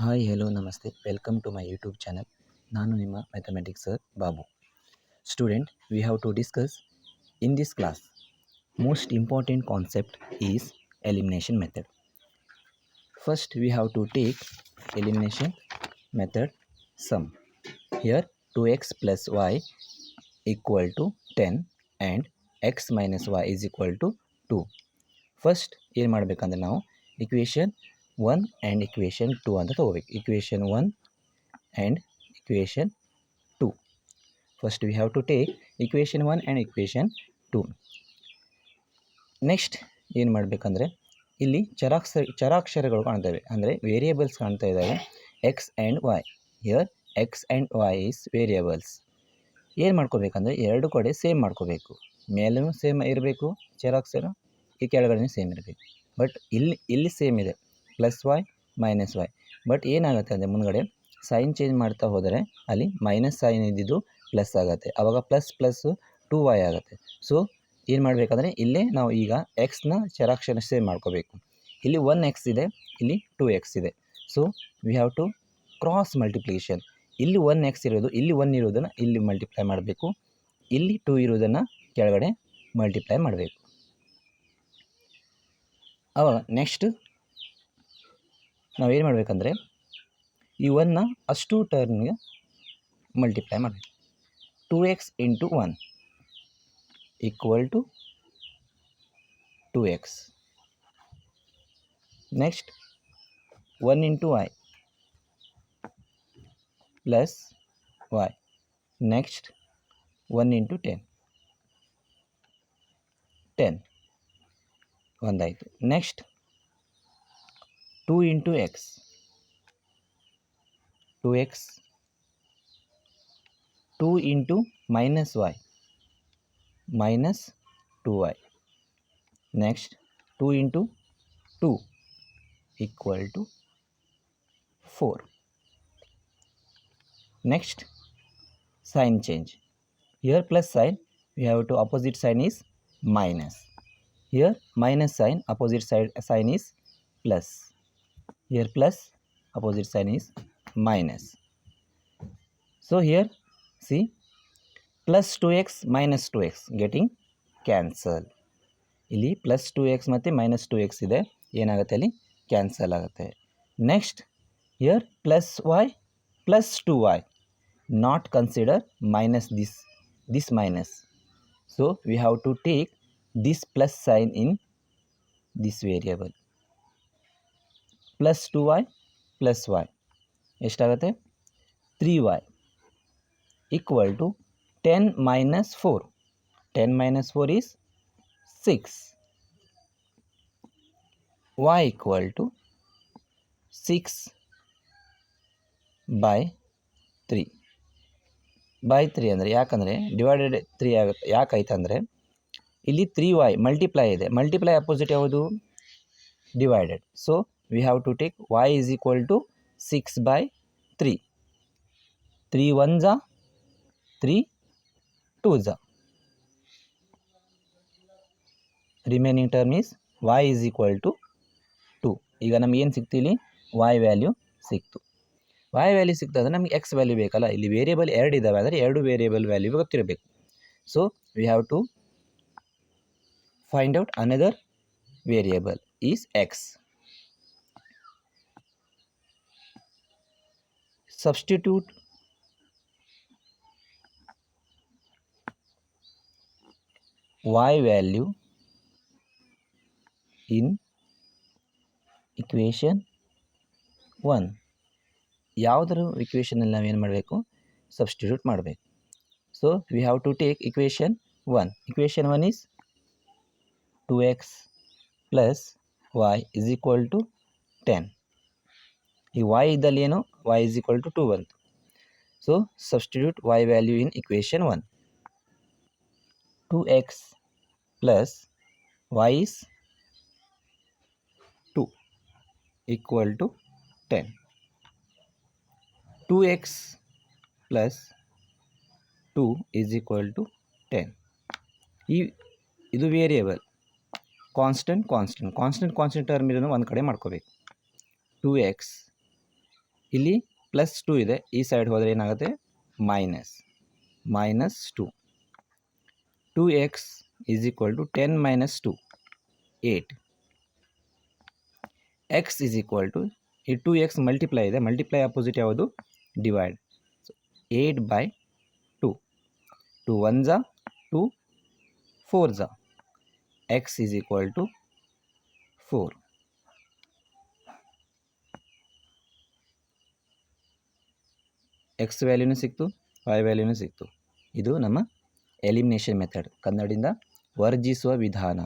Hi hello ನಮಸ್ತೆ welcome to my YouTube channel. ನಾನು ನಿಮ್ಮ mathematics sir Babu. Student, we have to discuss in this class most important concept is elimination method. First we have to take elimination method sum. Here 2x plus y equal to 10 and x minus y is equal to 2. First ಏನು ಮಾಡಬೇಕಂದ್ರೆ ನಾವು equation 1 and equation 2 ಅಂತ ತೊಗೋಬೇಕು. Equation 1 and equation 2. First we have to take equation 1 and equation 2. Next ಏನು ಮಾಡಬೇಕಂದ್ರೆ ಇಲ್ಲಿ ಚರಾಕ್ಷರಗಳು ಕಾಣ್ತವೆ, ಅಂದರೆ ವೇರಿಯೇಬಲ್ಸ್ ಕಾಣ್ತಾ ಇದ್ದಾವೆ, x and y. Here x and y is variables. ಏನು ಮಾಡ್ಕೋಬೇಕಂದ್ರೆ ಎರಡು ಕಡೆ ಸೇಮ್ ಮಾಡ್ಕೋಬೇಕು. ಮೇಲೂ ಸೇಮ್ ಇರಬೇಕು ಚರಾಕ್ಷರ, ಈ ಕೆಳಗಡೆ ಸೇಮ್ ಇರಬೇಕು. ಬಟ್ ಇಲ್ಲಿ ಸೇಮ್ ಇದೆ, plus y minus y. But ಏನಾಗುತ್ತೆ ಅಂದರೆ ಮುಂದ್ಗಡೆ ಸೈನ್ ಚೇಂಜ್ ಮಾಡ್ತಾ ಹೋದರೆ ಅಲ್ಲಿ ಮೈನಸ್ ಸೈನ್ ಇದ್ದಿದ್ದು ಪ್ಲಸ್ ಆಗುತ್ತೆ, ಆವಾಗ ಪ್ಲಸ್ ಪ್ಲಸ್ಸು 2y ಆಗುತ್ತೆ. ಸೊ ಏನು ಮಾಡಬೇಕಂದ್ರೆ ಇಲ್ಲೇ ನಾವು ಈಗ ಎಕ್ಸ್ನ ಚರಾಕ್ಷರ ಸೇಮ್ ಮಾಡ್ಕೋಬೇಕು. ಇಲ್ಲಿ 1x ಇದೆ, ಇಲ್ಲಿ 2x ಇದೆ. So we have to cross multiplication. ಇಲ್ಲಿ 1x ಇರೋದು, ಇಲ್ಲಿ 1 ಇರೋದನ್ನು ಇಲ್ಲಿ ಮಲ್ಟಿಪ್ಲೈ ಮಾಡಬೇಕು, ಇಲ್ಲಿ 2 ಇರೋದನ್ನು ಕೆಳಗಡೆ ಮಲ್ಟಿಪ್ಲೈ ಮಾಡಬೇಕು. ಅವಾಗ ನೆಕ್ಸ್ಟ್ ನಾವೇನು ಮಾಡಬೇಕಂದ್ರೆ ಈ 1ನ ಅಷ್ಟು ಟರ್ಮ್ಗೆ ಮಲ್ಟಿಪ್ಲೈ ಮಾಡಬೇಕು. 2x into 1 equal to 2x. Next 1 into y plus y. Next 1 into 10 ಒಂದಾಯಿತು. Next 2 into x 2x. 2 into minus y minus 2y. Next 2 into 2 equal to 4. Next sign change. Here plus sign, we have to opposite sign is minus. Here minus sign, opposite sign is plus. Here plus, opposite sign is minus. So here see plus 2x minus 2x getting cancel. ಇಲ್ಲಿ plus 2x ಮತ್ತು minus 2x ಇದೆ, ಏನಾಗುತ್ತೆ ಅಲ್ಲಿ cancel ಆಗುತ್ತೆ. Next here plus y plus 2y, not consider minus this minus. So we have to take this plus sign in this variable. Plus 2y plus y ಎಷ್ಟಾಗುತ್ತೆ 3y equal to 10 minus 4. 10 minus 4 is 6. y equal to 6 by 3. By 3 ಅಂದರೆ ಯಾಕಂದರೆ divided 3 ಆಗುತ್ತೆ. ಯಾಕಾಯ್ತಂದರೆ ಇಲ್ಲಿ 3y multiply ಇದೆ, multiply opposite ಯಾವುದು divided. So we have to take y is equal to 6 by 3. 3 1 3 2 remaining term is y is equal to 2. ಈಗ ನಮ್ಗೆ ಏನು ಸಿಕ್ತು, ಇಲ್ಲಿ y ವ್ಯಾಲ್ಯೂ ಸಿಕ್ತು. y ವ್ಯಾಲ್ಯೂ ಸಿಕ್ತಂದ್ರೆ ನಮಗೆ x ವ್ಯಾಲ್ಯೂ ಬೇಕಲ್ಲ. ಇಲ್ಲಿ ವೇರಿಯೇಬಲ್ 2 ಇದ್ದಾವೆ, ಅಂದರೆ 2 ವೇರಿಯೇಬಲ್ ವ್ಯಾಲ್ಯೂ ಗೊತ್ತಿರಬೇಕು. So we have to find out another variable is x. Substitute y value in equation 1. ಯಾವುದರ ಇಕ್ವೇಷನಲ್ಲಿ ನಾವೇನು ಮಾಡಬೇಕು, ಸಬ್ಸ್ಟಿಟ್ಯೂಟ್ ಮಾಡಬೇಕು. So we have to take equation 1. Equation 1 is 2x plus y is equal to 10. ಈ y ಇದ್ದಲ್ಲಿ ಏನು, y is equal to 2 ಬಂತು. So substitute y value in equation 1. 2x plus y is 2 equal to 10. 2x plus 2 is equal to 10. ಇದು variable. Constant term ಇರೋದು ಒಂದು ಕಡೆ ಮಾಡ್ಕೋಬೇಕು. 2x ಇಲ್ಲಿ +2 ಇದೆ, ಈ ಸೈಡ್ ಹೋದರೆ ಏನಾಗುತ್ತೆ -2. 2x = 10 - 2 8. x = ಈ 2x ಮಲ್ಟಿಪ್ಲೈ ಇದೆ, ಮಲ್ಟಿಪ್ಲೈ ಅಪೋಸಿಟ್ ಯಾವುದು divide. 8/2. 2 1s 2 4s. x = 4. x ವ್ಯಾಲ್ಯೂನು ಸಿಕ್ತು, y ವ್ಯಾಲ್ಯೂನು ಸಿಕ್ತು. ಇದು ನಮ್ಮ ಎಲಿಮಿನೇಷನ್ ಮೆಥಡ್, ಕನ್ನಡದಿಂದ ವರ್ಜಿಸುವ ವಿಧಾನ.